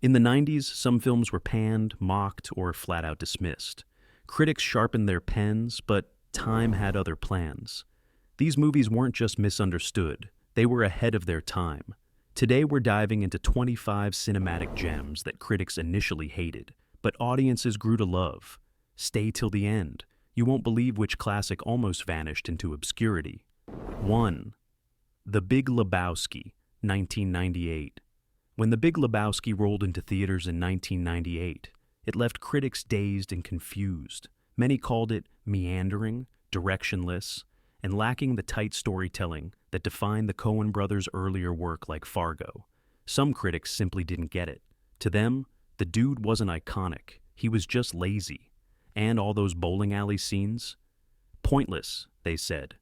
In the 90s, some films were panned, mocked, or flat out dismissed. Critics sharpened their pens, but time had other plans. These movies weren't just misunderstood, they were ahead of their time. Today we're diving into 25 cinematic gems that critics initially hated, but audiences grew to love. Stay till the end. You won't believe which classic almost vanished into obscurity. 1. The Big Lebowski, 1998. When The Big Lebowski rolled into theaters in 1998, it left critics dazed and confused. Many called it meandering, directionless, and lacking the tight storytelling that defined the Coen brothers' earlier work like Fargo. Some critics simply didn't get it. To them, the dude wasn't iconic, he was just lazy. And all those bowling alley scenes? Pointless, they said.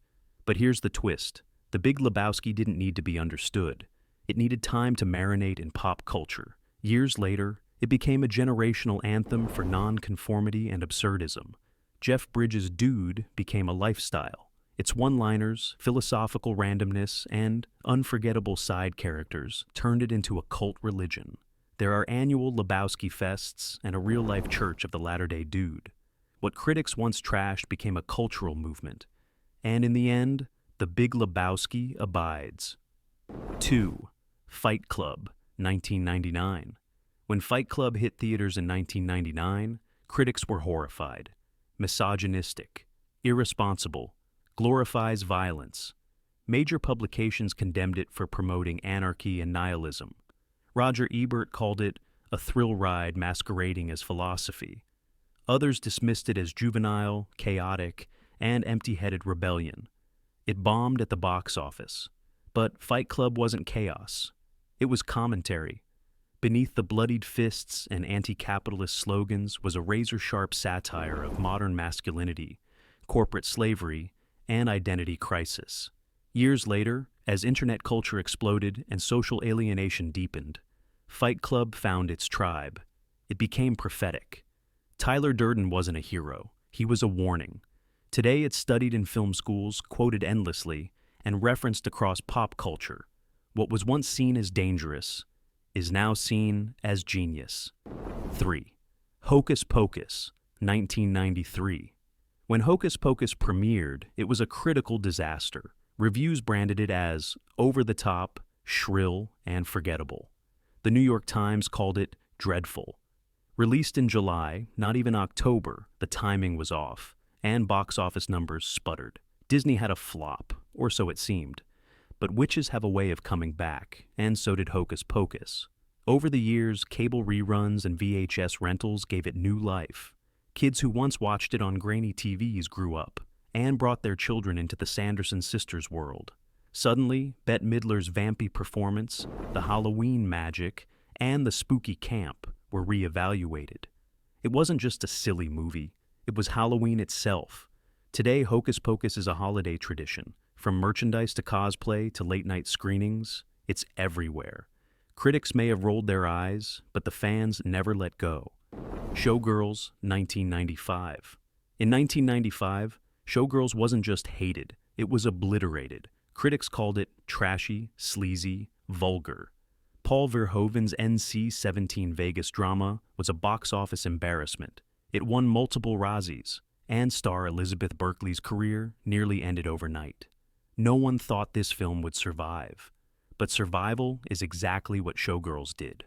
But here's the twist. The Big Lebowski didn't need to be understood. It needed time to marinate in pop culture. Years later, it became a generational anthem for nonconformity and absurdism. Jeff Bridges' Dude became a lifestyle. Its one-liners, philosophical randomness, and unforgettable side characters turned it into a cult religion. There are annual Lebowski fests and a real-life church of the latter-day Dude. What critics once trashed became a cultural movement. And in the end, The Big Lebowski abides. 2. Fight Club, 1999. When Fight Club hit theaters in 1999, critics were horrified. Misogynistic, irresponsible, glorifies violence. Major publications condemned it for promoting anarchy and nihilism. Roger Ebert called it a thrill ride masquerading as philosophy. Others dismissed it as juvenile, chaotic, and empty-headed rebellion. It bombed at the box office. But Fight Club wasn't chaos. It was commentary. Beneath the bloodied fists and anti-capitalist slogans was a razor-sharp satire of modern masculinity, corporate slavery, and identity crisis. Years later, as internet culture exploded and social alienation deepened, Fight Club found its tribe. It became prophetic. Tyler Durden wasn't a hero. He was a warning. Today it's studied in film schools, quoted endlessly, and referenced across pop culture. What was once seen as dangerous is now seen as genius. 3. Hocus Pocus, 1993. When Hocus Pocus premiered, it was a critical disaster. Reviews branded it as over-the-top, shrill, and forgettable. The New York Times called it dreadful. Released in July, not even October, the timing was off, and box office numbers sputtered. Disney had a flop, or so it seemed. But witches have a way of coming back, and so did Hocus Pocus. Over the years, cable reruns and VHS rentals gave it new life. Kids who once watched it on grainy TVs grew up, and brought their children into the Sanderson sisters' world. Suddenly, Bette Midler's vampy performance, the Halloween magic, and the spooky camp were re-evaluated. It wasn't just a silly movie, it was Halloween itself. Today, Hocus Pocus is a holiday tradition. From merchandise to cosplay to late-night screenings, it's everywhere. Critics may have rolled their eyes, but the fans never let go. Showgirls, 1995. In 1995, Showgirls wasn't just hated, it was obliterated. Critics called it trashy, sleazy, vulgar. Paul Verhoeven's NC-17 Vegas drama was a box office embarrassment. It won multiple Razzies, and star Elizabeth Berkley's career nearly ended overnight. No one thought this film would survive. But survival is exactly what Showgirls did.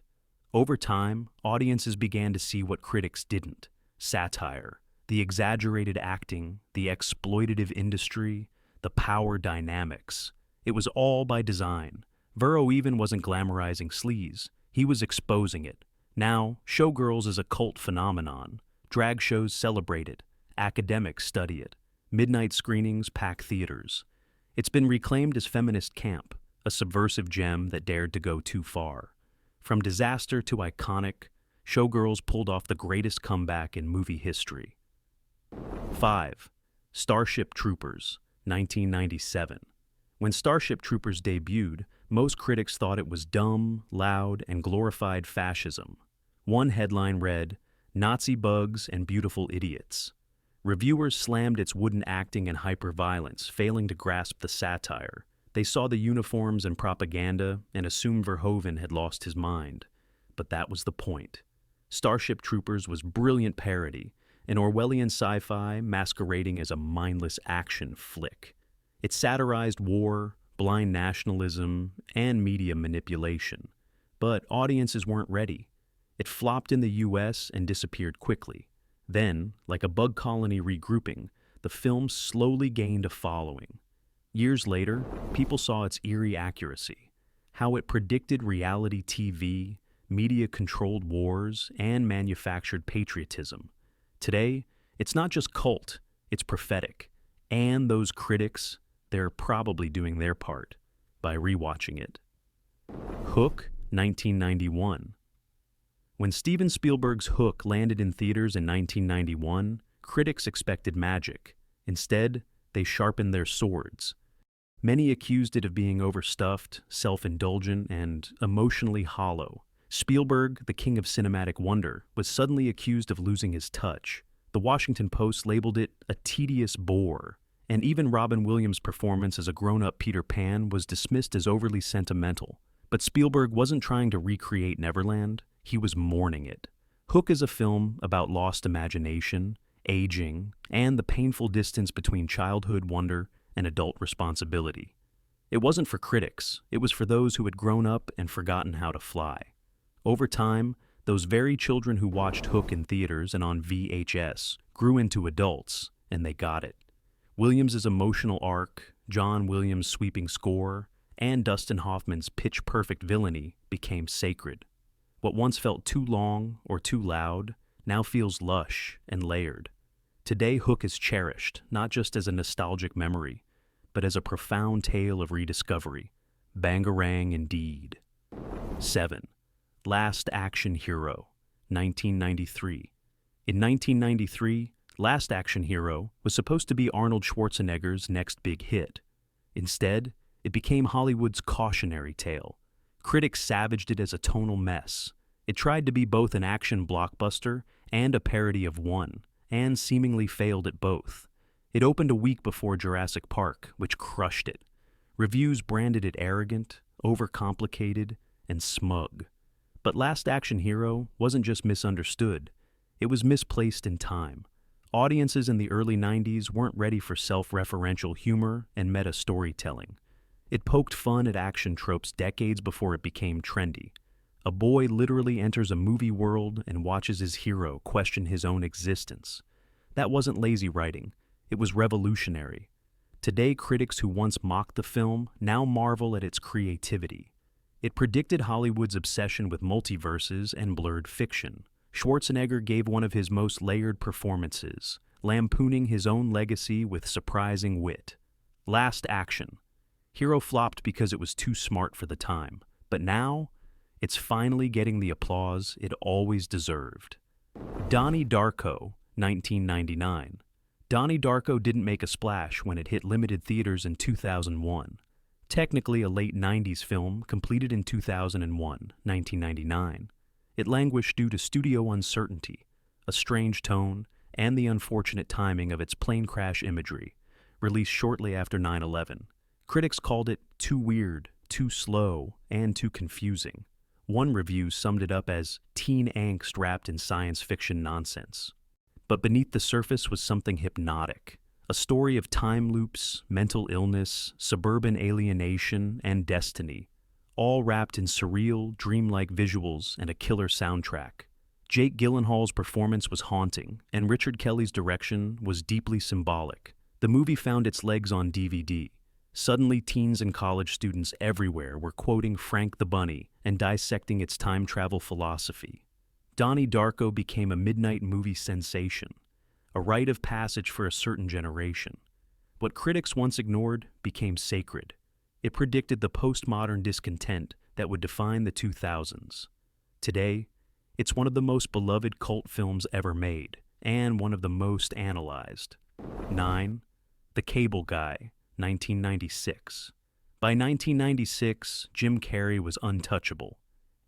Over time, audiences began to see what critics didn't: satire, the exaggerated acting, the exploitative industry, the power dynamics. It was all by design. Verho even wasn't glamorizing sleaze. He was exposing it. Now, Showgirls is a cult phenomenon. Drag shows celebrate it. Academics study it. Midnight screenings pack theaters. It's been reclaimed as feminist camp, a subversive gem that dared to go too far. From disaster to iconic, Showgirls pulled off the greatest comeback in movie history. 5. Starship Troopers, 1997. When Starship Troopers debuted, most critics thought it was dumb, loud, and glorified fascism. One headline read, "Nazi bugs and beautiful idiots." Reviewers slammed its wooden acting and hyper-violence, failing to grasp the satire. They saw the uniforms and propaganda and assumed Verhoeven had lost his mind. but that was the point. Starship Troopers was brilliant parody, an Orwellian sci-fi masquerading as a mindless action flick. It satirized war, blind nationalism, and media manipulation. But audiences weren't ready. It flopped in the US and disappeared quickly. Then, like a bug colony regrouping, the film slowly gained a following. Years later, people saw its eerie accuracy, how it predicted reality TV, media-controlled wars, and manufactured patriotism. Today, it's not just cult, it's prophetic. And those critics, they're probably doing their part by rewatching it. Hook, 1991. When Steven Spielberg's Hook landed in theaters in 1991, critics expected magic. Instead, they sharpened their swords. Many accused it of being overstuffed, self-indulgent, and emotionally hollow. Spielberg, the king of cinematic wonder, was suddenly accused of losing his touch. The Washington Post labeled it a tedious bore, and even Robin Williams' performance as a grown-up Peter Pan was dismissed as overly sentimental. But Spielberg wasn't trying to recreate Neverland, he was mourning it. Hook is a film about lost imagination, aging, and the painful distance between childhood wonder and adult responsibility. It wasn't for critics, it was for those who had grown up and forgotten how to fly. Over time, those very children who watched Hook in theaters and on VHS grew into adults, and they got it. Williams' emotional arc, John Williams' sweeping score, and Dustin Hoffman's pitch-perfect villainy became sacred. What once felt too long or too loud now feels lush and layered. Today, Hook is cherished, not just as a nostalgic memory, but as a profound tale of rediscovery. Bangarang indeed. 7. Last Action Hero, 1993. In 1993, Last Action Hero was supposed to be Arnold Schwarzenegger's next big hit. Instead, it became Hollywood's cautionary tale. Critics savaged it as a tonal mess. It tried to be both an action blockbuster and a parody of one, and seemingly failed at both. It opened a week before Jurassic Park, which crushed it. Reviews branded it arrogant, overcomplicated, and smug. But Last Action Hero wasn't just misunderstood, it was misplaced in time. Audiences in the early 90s weren't ready for self-referential humor and meta storytelling. It poked fun at action tropes decades before it became trendy. A boy literally enters a movie world and watches his hero question his own existence. That wasn't lazy writing, it was revolutionary. Today, critics who once mocked the film now marvel at its creativity. It predicted Hollywood's obsession with multiverses and blurred fiction. Schwarzenegger gave one of his most layered performances, lampooning his own legacy with surprising wit. Last Action. Hero flopped because it was too smart for the time, but now, it's finally getting the applause it always deserved. Donnie Darko, 1999. Donnie Darko didn't make a splash when it hit limited theaters in 2001. Technically a late 90s film completed in 2001, 1999. It languished due to studio uncertainty, a strange tone, and the unfortunate timing of its plane crash imagery, released shortly after 9/11. Critics called it too weird, too slow, and too confusing. One review summed it up as teen angst wrapped in science fiction nonsense. But beneath the surface was something hypnotic. A story of time loops, mental illness, suburban alienation, and destiny, all wrapped in surreal, dreamlike visuals and a killer soundtrack. Jake Gyllenhaal's performance was haunting, and Richard Kelly's direction was deeply symbolic. The movie found its legs on DVD. Suddenly, teens and college students everywhere were quoting Frank the Bunny and dissecting its time travel philosophy. Donnie Darko became a midnight movie sensation, a rite of passage for a certain generation. What critics once ignored became sacred. It predicted the postmodern discontent that would define the 2000s. Today, it's one of the most beloved cult films ever made, and one of the most analyzed. 9. The Cable Guy, 1996. By 1996, Jim Carrey was untouchable.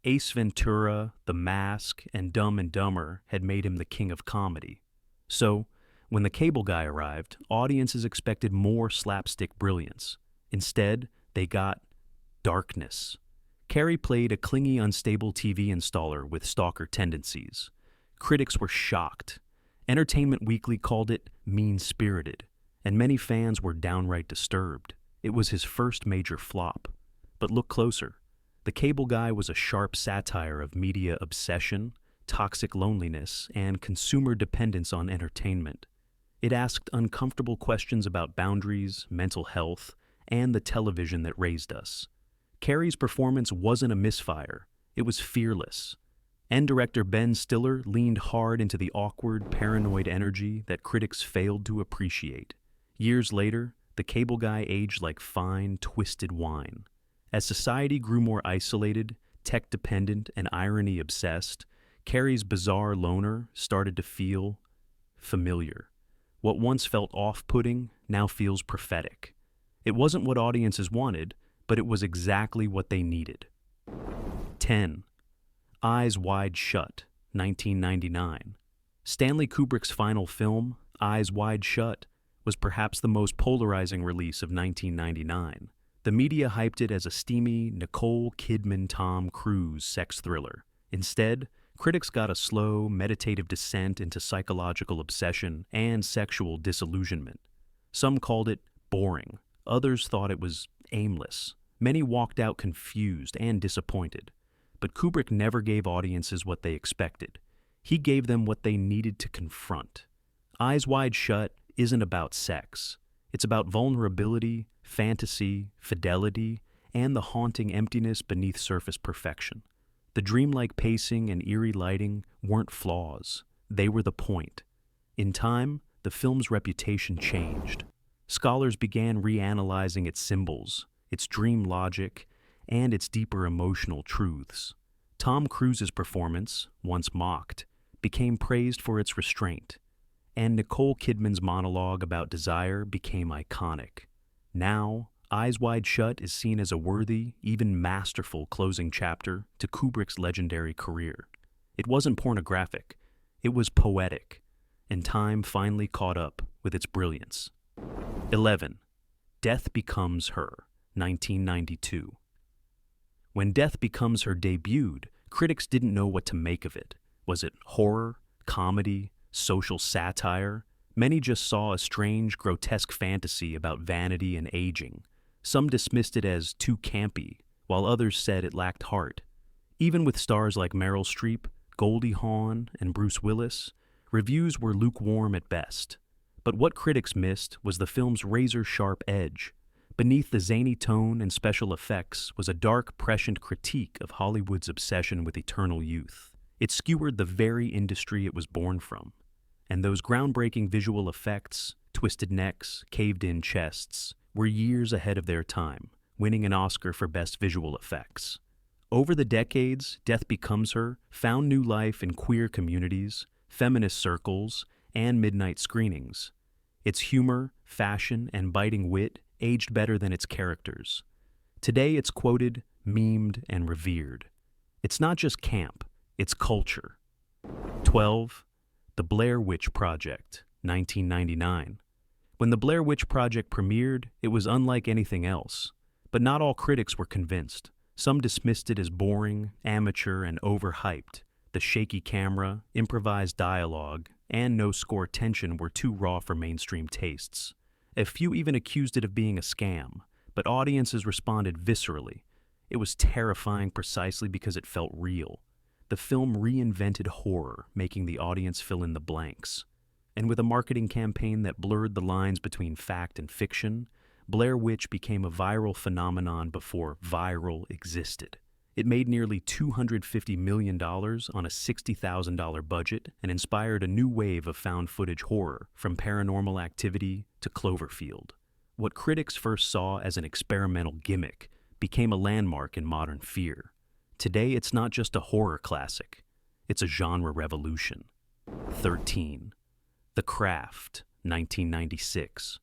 Ace Ventura, The Mask, and Dumb and Dumber had made him the king of comedy. So, when The Cable Guy arrived, audiences expected more slapstick brilliance. Instead, they got darkness. Carrie played a clingy, unstable TV installer with stalker tendencies. Critics were shocked. Entertainment Weekly called it mean-spirited, and many fans were downright disturbed. It was his first major flop. But look closer. The Cable Guy was a sharp satire of media obsession, toxic loneliness, and consumer dependence on entertainment. It asked uncomfortable questions about boundaries, mental health, and the television that raised us. Carrie's performance wasn't a misfire. It was fearless. And director Ben Stiller leaned hard into the awkward, paranoid energy that critics failed to appreciate. Years later, the Cable Guy aged like fine, twisted wine. As society grew more isolated, tech-dependent, and irony-obsessed, Carrie's bizarre loner started to feel familiar. What once felt off-putting now feels prophetic. It wasn't what audiences wanted, but it was exactly what they needed. 10. Eyes Wide Shut, 1999. Stanley Kubrick's final film, Eyes Wide Shut, was perhaps the most polarizing release of 1999. The media hyped it as a steamy Nicole Kidman-Tom Cruise sex thriller. Instead, critics got a slow, meditative descent into psychological obsession and sexual disillusionment. Some called it boring. Others thought it was aimless. Many walked out confused and disappointed. But Kubrick never gave audiences what they expected. He gave them what they needed to confront. Eyes Wide Shut isn't about sex. It's about vulnerability, fantasy, fidelity, and the haunting emptiness beneath surface perfection. The dreamlike pacing and eerie lighting weren't flaws. They were the point. In time, the film's reputation changed. Scholars began reanalyzing its symbols, its dream logic, and its deeper emotional truths. Tom Cruise's performance, once mocked, became praised for its restraint, and Nicole Kidman's monologue about desire became iconic. Now, Eyes Wide Shut is seen as a worthy, even masterful closing chapter to Kubrick's legendary career. It wasn't pornographic, it was poetic, and time finally caught up with its brilliance. 11. Death Becomes Her, 1992. When Death Becomes Her debuted, critics didn't know what to make of it. Was it horror, comedy, social satire? Many just saw a strange, grotesque fantasy about vanity and aging. Some dismissed it as too campy, while others said it lacked heart. Even with stars like Meryl Streep, Goldie Hawn, and Bruce Willis, reviews were lukewarm at best. But what critics missed was the film's razor-sharp edge. Beneath the zany tone and special effects was a dark, prescient critique of Hollywood's obsession with eternal youth. It skewered the very industry it was born from. And those groundbreaking visual effects, twisted necks, caved-in chests, were years ahead of their time, winning an Oscar for Best Visual Effects. Over the decades, Death Becomes Her found new life in queer communities, feminist circles, and midnight screenings. Its humor, fashion, and biting wit aged better than its characters. Today it's quoted, memed, and revered. It's not just camp, it's culture. 12. The Blair Witch Project, 1999. When The Blair Witch Project premiered, it was unlike anything else. But not all critics were convinced. Some dismissed it as boring, amateur, and overhyped. The shaky camera, improvised dialogue, and no-score tension were too raw for mainstream tastes. A few even accused it of being a scam, but audiences responded viscerally. It was terrifying precisely because it felt real. The film reinvented horror, making the audience fill in the blanks. And with a marketing campaign that blurred the lines between fact and fiction, Blair Witch became a viral phenomenon before viral existed. It made nearly $250 million on a $60,000 budget and inspired a new wave of found footage horror, from Paranormal Activity to Cloverfield. What critics first saw as an experimental gimmick became a landmark in modern fear. Today, it's not just a horror classic, it's a genre revolution. 13. The Craft, 1996.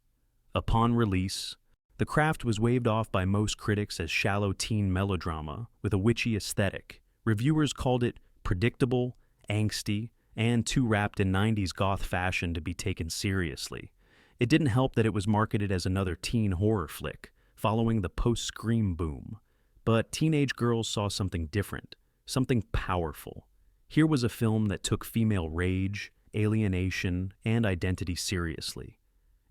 Upon release, The Craft was waved off by most critics as shallow teen melodrama with a witchy aesthetic. Reviewers called it predictable, angsty, and too wrapped in 90s goth fashion to be taken seriously. It didn't help that it was marketed as another teen horror flick, following the post-Scream boom. But teenage girls saw something different, something powerful. Here was a film that took female rage, alienation, and identity seriously.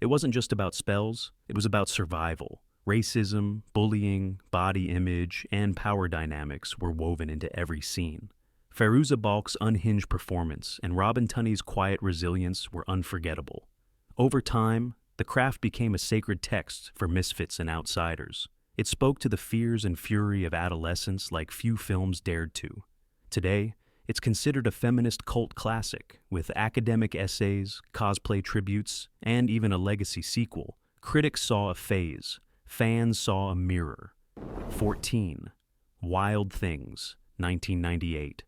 It wasn't just about spells, it was about survival. Racism, bullying, body image, and power dynamics were woven into every scene. Fairuza Balk's unhinged performance and Robin Tunney's quiet resilience were unforgettable. Over time, the craft became a sacred text for misfits and outsiders. It spoke to the fears and fury of adolescence like few films dared to. Today, it's considered a feminist cult classic, with academic essays, cosplay tributes, and even a legacy sequel. Critics saw a phase, fans saw a mirror. 14. Wild Things, 1998.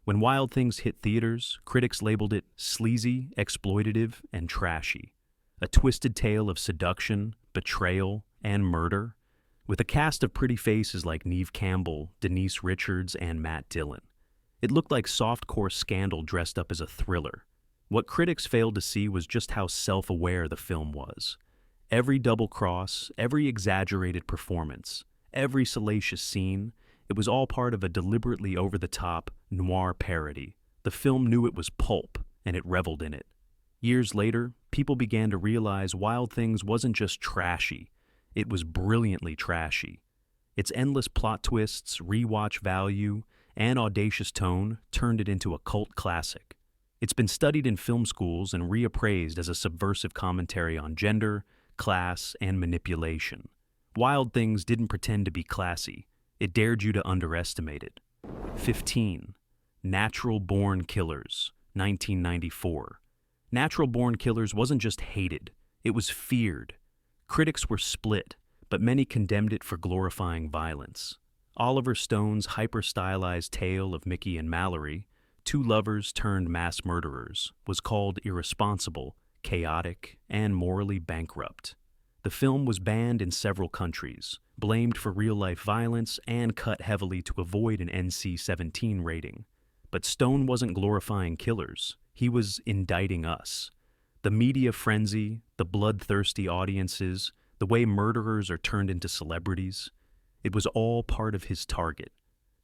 When Wild Things hit theaters, critics labeled it sleazy, exploitative, and trashy. A twisted tale of seduction, betrayal, and murder, with a cast of pretty faces like Neve Campbell, Denise Richards, and Matt Dillon. It looked like softcore scandal dressed up as a thriller. What critics failed to see was just how self-aware the film was. Every double cross, every exaggerated performance, every salacious scene, it was all part of a deliberately over-the-top noir parody. The film knew it was pulp, and it reveled in it. Years later, people began to realize Wild Things wasn't just trashy, it was brilliantly trashy. Its endless plot twists, rewatch value, and audacious tone turned it into a cult classic. It's been studied in film schools and reappraised as a subversive commentary on gender, class, and manipulation. Wild Things didn't pretend to be classy. It dared you to underestimate it. 15. Natural Born Killers, 1994. Natural Born Killers wasn't just hated, it was feared. Critics were split, but many condemned it for glorifying violence. Oliver Stone's hyper-stylized tale of Mickey and Mallory, two lovers turned mass murderers, was called irresponsible, chaotic, and morally bankrupt. The film was banned in several countries, blamed for real-life violence, and cut heavily to avoid an NC-17 rating. But Stone wasn't glorifying killers, he was indicting us. The media frenzy, the bloodthirsty audiences, the way murderers are turned into celebrities, it was all part of his target.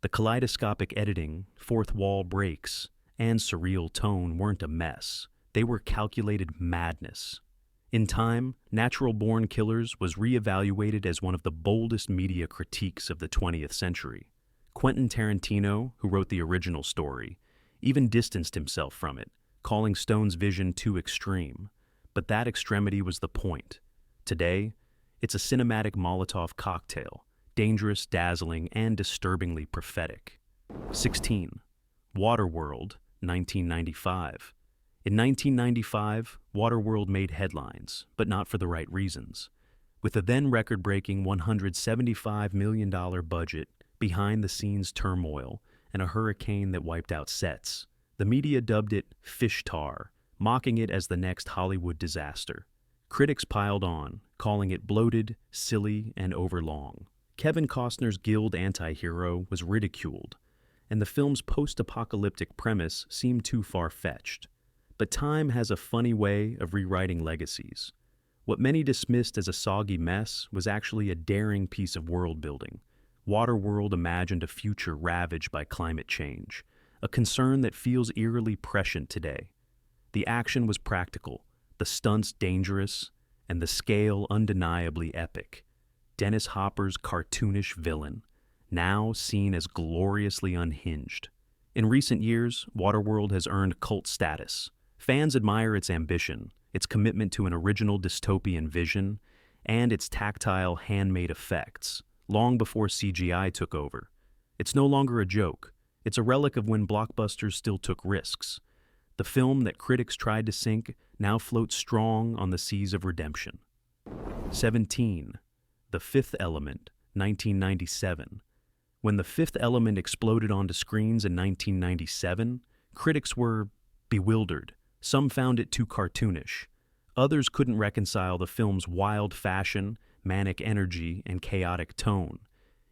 The kaleidoscopic editing, fourth wall breaks, and surreal tone weren't a mess. They were calculated madness. In time, Natural Born Killers was reevaluated as one of the boldest media critiques of the 20th century. Quentin Tarantino, who wrote the original story, even distanced himself from it, calling Stone's vision too extreme. But that extremity was the point. Today, it's a cinematic Molotov cocktail, dangerous, dazzling, and disturbingly prophetic. 16. Waterworld, 1995. In 1995, Waterworld made headlines, but not for the right reasons. With a then record-breaking $175 million budget, behind-the-scenes turmoil, and a hurricane that wiped out sets, the media dubbed it fish tar, mocking it as the next Hollywood disaster. Critics piled on, calling it bloated, silly, and overlong. Kevin Costner's Guild anti-hero was ridiculed, and the film's post-apocalyptic premise seemed too far-fetched. But time has a funny way of rewriting legacies. What many dismissed as a soggy mess was actually a daring piece of world-building. Waterworld imagined a future ravaged by climate change, a concern that feels eerily prescient today. The action was practical, the stunts dangerous, and the scale undeniably epic. Dennis Hopper's cartoonish villain, now seen as gloriously unhinged. In recent years, Waterworld has earned cult status. Fans admire its ambition, its commitment to an original dystopian vision, and its tactile, handmade effects, long before CGI took over. It's no longer a joke. It's a relic of when blockbusters still took risks. The film that critics tried to sink now floats strong on the seas of redemption. 17. The Fifth Element, 1997. When The Fifth Element exploded onto screens in 1997, critics were bewildered. Some found it too cartoonish. Others couldn't reconcile the film's wild fashion, manic energy, and chaotic tone.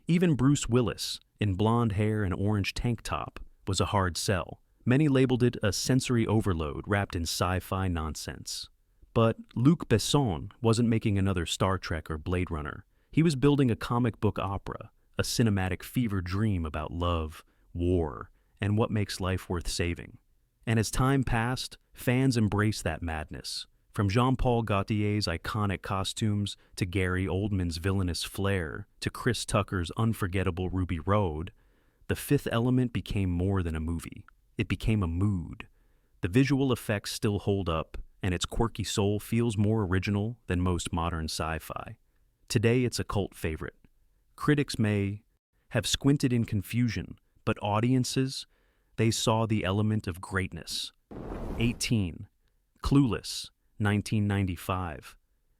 Even Bruce Willis, in blonde hair and orange tank top, was a hard sell. Many labeled it a sensory overload wrapped in sci-fi nonsense. But Luc Besson wasn't making another Star Trek or Blade Runner. He was building a comic book opera, a cinematic fever dream about love, war, and what makes life worth saving. And as time passed, fans embraced that madness. From Jean-Paul Gaultier's iconic costumes to Gary Oldman's villainous flair to Chris Tucker's unforgettable Ruby Road, The Fifth Element became more than a movie. It became a mood. The visual effects still hold up, and its quirky soul feels more original than most modern sci-fi. Today it's a cult favorite. Critics may have squinted in confusion, but audiences, they saw the element of greatness. 18. Clueless, 1995.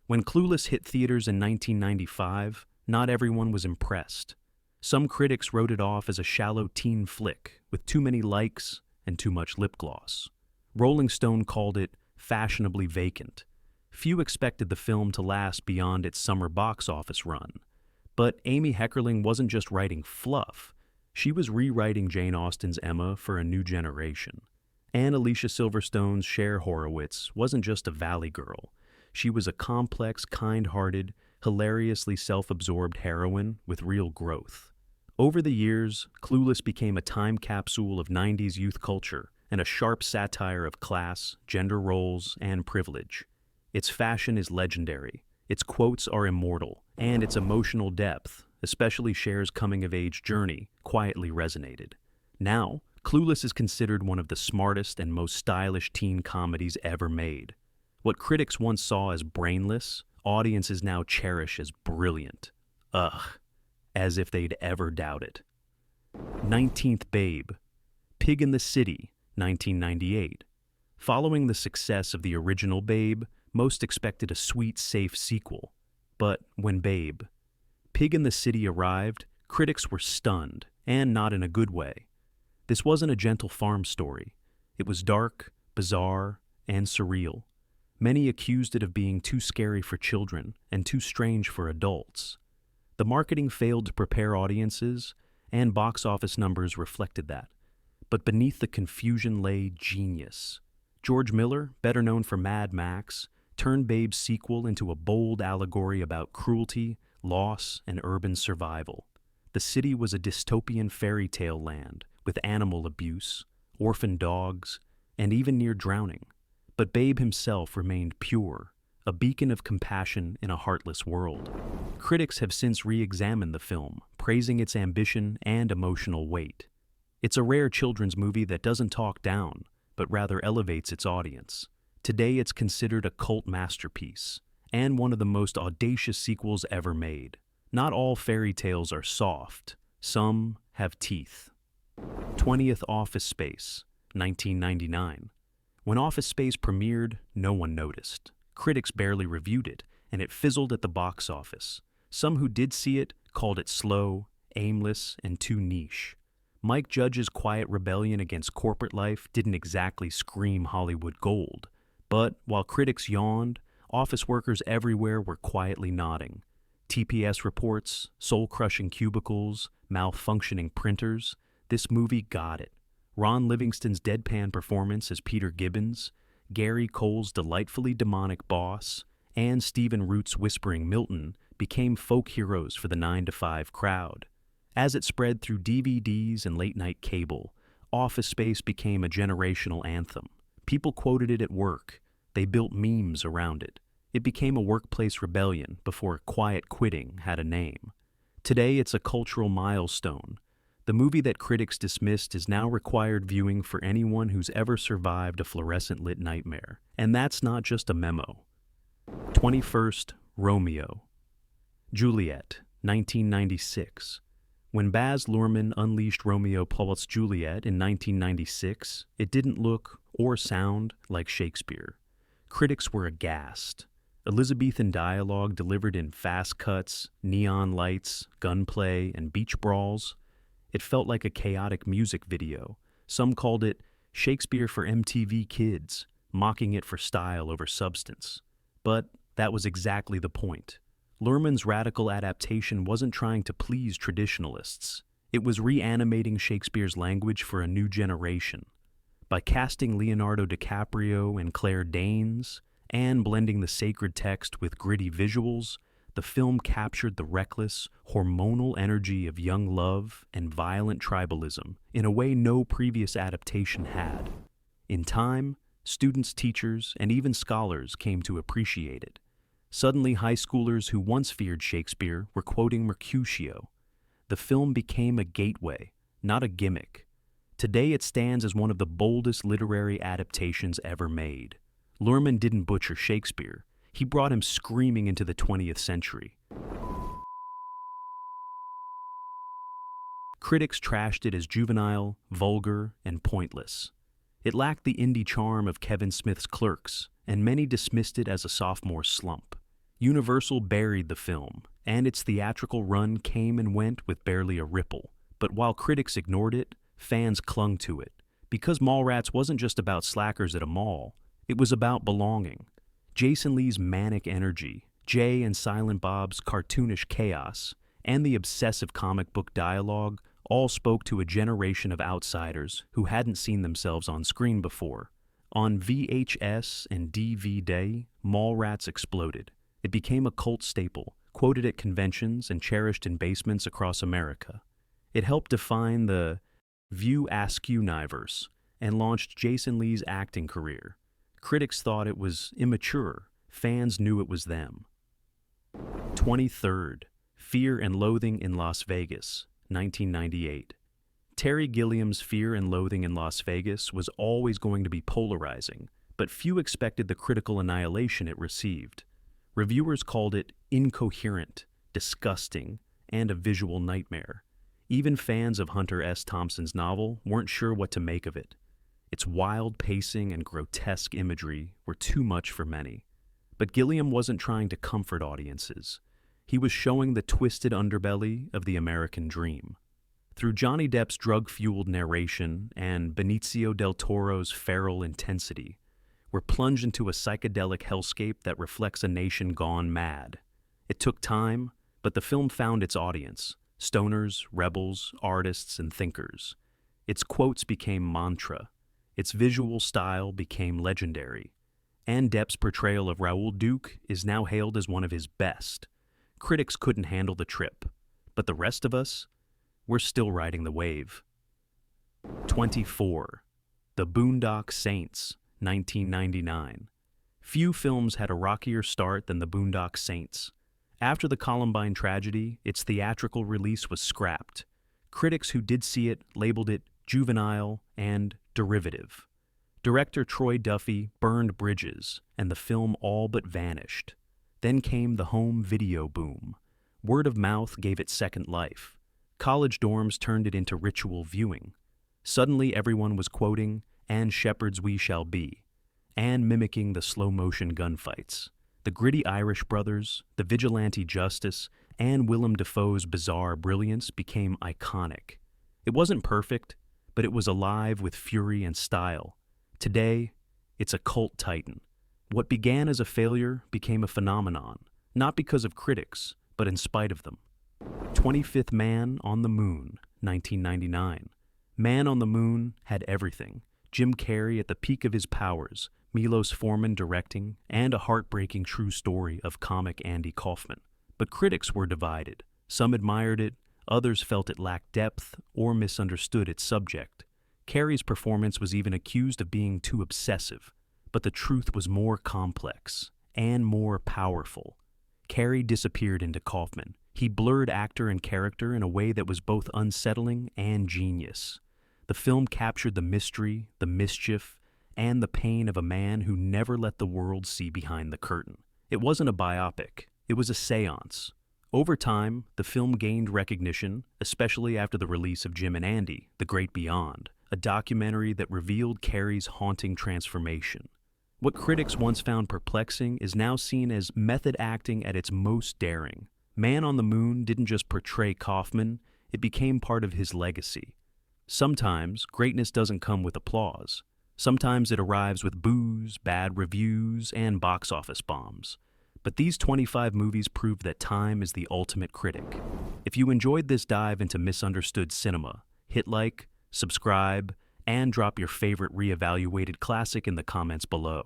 When Clueless hit theaters in 1995, not everyone was impressed. Some critics wrote it off as a shallow teen flick with too many likes and too much lip gloss. Rolling Stone called it fashionably vacant. Few expected the film to last beyond its summer box office run. But Amy Heckerling wasn't just writing fluff. She was rewriting Jane Austen's Emma for a new generation. And Alicia Silverstone's Cher Horowitz wasn't just a valley girl. She was a complex, kind-hearted, hilariously self-absorbed heroine with real growth. Over the years, Clueless became a time capsule of 90s youth culture and a sharp satire of class, gender roles, and privilege. Its fashion is legendary, its quotes are immortal, and its emotional depth, especially Cher's coming-of-age journey, quietly resonated. Now, Clueless is considered one of the smartest and most stylish teen comedies ever made. What critics once saw as brainless, audiences now cherish as brilliant. Ugh, as if they'd ever doubt it. 19th Babe, Pig in the City, 1998. Following the success of the original Babe, most expected a sweet, safe sequel. But when Pig in the City arrived, critics were stunned, and not in a good way. This wasn't a gentle farm story. It was dark, bizarre, and surreal. Many accused it of being too scary for children and too strange for adults. The marketing failed to prepare audiences, and box office numbers reflected that. But beneath the confusion lay genius. George Miller, better known for Mad Max, turned Babe's sequel into a bold allegory about cruelty, loss, and urban survival. The city was a dystopian fairy tale land, with animal abuse, orphan dogs, and even near drowning. But Babe himself remained pure, a beacon of compassion in a heartless world. Critics have since re-examined the film, praising its ambition and emotional weight. It's a rare children's movie that doesn't talk down, but rather elevates its audience. Today it's considered a cult masterpiece, and one of the most audacious sequels ever made. Not all fairy tales are soft, some have teeth. 20th Office Space, 1999. When Office Space premiered, no one noticed. Critics barely reviewed it, and it fizzled at the box office. Some who did see it called it slow, aimless, and too niche. Mike Judge's quiet rebellion against corporate life didn't exactly scream Hollywood gold. But while critics yawned, office workers everywhere were quietly nodding. TPS reports, soul-crushing cubicles, malfunctioning printers. This movie got it. Ron Livingston's deadpan performance as Peter Gibbons, Gary Cole's delightfully demonic boss, and Stephen Root's whispering Milton became folk heroes for the 9-to-5 crowd. As it spread through DVDs and late-night cable, Office Space became a generational anthem. People quoted it at work. They built memes around it. It became a workplace rebellion before quiet quitting had a name. Today it's a cultural milestone. The movie that critics dismissed is now required viewing for anyone who's ever survived a fluorescent-lit nightmare. And that's not just a memo. 21st Romeo Juliet, 1996. When Baz Luhrmann unleashed Romeo plus Juliet in 1996, it didn't look or sound like Shakespeare. Critics were aghast. Elizabethan dialogue delivered in fast cuts, neon lights, gunplay, and beach brawls. It felt like a chaotic music video. Some called it Shakespeare for MTV kids, mocking it for style over substance. But that was exactly the point. Luhrmann's radical adaptation wasn't trying to please traditionalists. It was reanimating Shakespeare's language for a new generation. By casting Leonardo DiCaprio and Claire Danes, and blending the sacred text with gritty visuals, the film captured the reckless, hormonal energy of young love and violent tribalism in a way no previous adaptation had. In time, students, teachers, and even scholars came to appreciate it. Suddenly, high schoolers who once feared Shakespeare were quoting Mercutio. The film became a gateway, not a gimmick. Today it stands as one of the boldest literary adaptations ever made. Luhrmann didn't butcher Shakespeare. He brought him screaming into the 20th century. Critics trashed it as juvenile, vulgar, and pointless. It lacked the indie charm of Kevin Smith's Clerks, and many dismissed it as a sophomore slump. Universal buried the film, and its theatrical run came and went with barely a ripple. But while critics ignored it, fans clung to it. Because Mallrats wasn't just about slackers at a mall, it was about belonging. Jason Lee's manic energy, Jay and Silent Bob's cartoonish chaos, and the obsessive comic book dialogue all spoke to a generation of outsiders who hadn't seen themselves on screen before. On VHS and DVD, Mallrats exploded. It became a cult staple, quoted at conventions and cherished in basements across America. It helped define the View Askew-niverse and launched Jason Lee's acting career. Critics thought it was immature. Fans knew it was them. 23rd, Fear and Loathing in Las Vegas, 1998. Terry Gilliam's Fear and Loathing in Las Vegas was always going to be polarizing, but few expected the critical annihilation it received. Reviewers called it incoherent, disgusting, and a visual nightmare. Even fans of Hunter S. Thompson's novel weren't sure what to make of it. Its wild pacing and grotesque imagery were too much for many. But Gilliam wasn't trying to comfort audiences. He was showing the twisted underbelly of the American dream. Through Johnny Depp's drug-fueled narration and Benicio del Toro's feral intensity, we're plunged into a psychedelic hellscape that reflects a nation gone mad. It took time, but the film found its audience: stoners, rebels, artists, and thinkers. Its quotes became mantra. Its visual style became legendary. And Depp's portrayal of Raoul Duke is now hailed as one of his best. Critics couldn't handle the trip, but the rest of us, we're still riding the wave. 24. The Boondock Saints, 1999. Few films had a rockier start than The Boondock Saints. After the Columbine tragedy, its theatrical release was scrapped. Critics who did see it labeled it juvenile and derivative. Director Troy Duffy burned bridges, and the film all but vanished. Then came the home video boom. Word of mouth gave it second life. College dorms turned it into ritual viewing. Suddenly everyone was quoting "And Shepherds We Shall Be," and mimicking the slow-motion gunfights. The gritty Irish brothers, the vigilante justice, and Willem Dafoe's bizarre brilliance became iconic. It wasn't perfect, but it was alive with fury and style. Today, it's a cult titan. What began as a failure became a phenomenon, not because of critics, but in spite of them. 25th Man on the Moon, 1999. Man on the Moon had everything. Jim Carrey at the peak of his powers, Milos Forman directing, and a heartbreaking true story of comic Andy Kaufman. But critics were divided. Some admired it, others felt it lacked depth or misunderstood its subject. Carrey's performance was even accused of being too obsessive, but the truth was more complex and more powerful. Carrey disappeared into Kaufman. He blurred actor and character in a way that was both unsettling and genius. The film captured the mystery, the mischief, and the pain of a man who never let the world see behind the curtain. It wasn't a biopic, it was a seance. Over time, the film gained recognition, especially after the release of Jim and Andy, The Great Beyond, a documentary that revealed Carrey's haunting transformation. What critics once found perplexing is now seen as method acting at its most daring. Man on the Moon didn't just portray Kaufman, it became part of his legacy. Sometimes greatness doesn't come with applause. Sometimes it arrives with boos, bad reviews, and box office bombs. But these 25 movies prove that time is the ultimate critic. If you enjoyed this dive into misunderstood cinema, hit like, subscribe, and drop your favorite reevaluated classic in the comments below.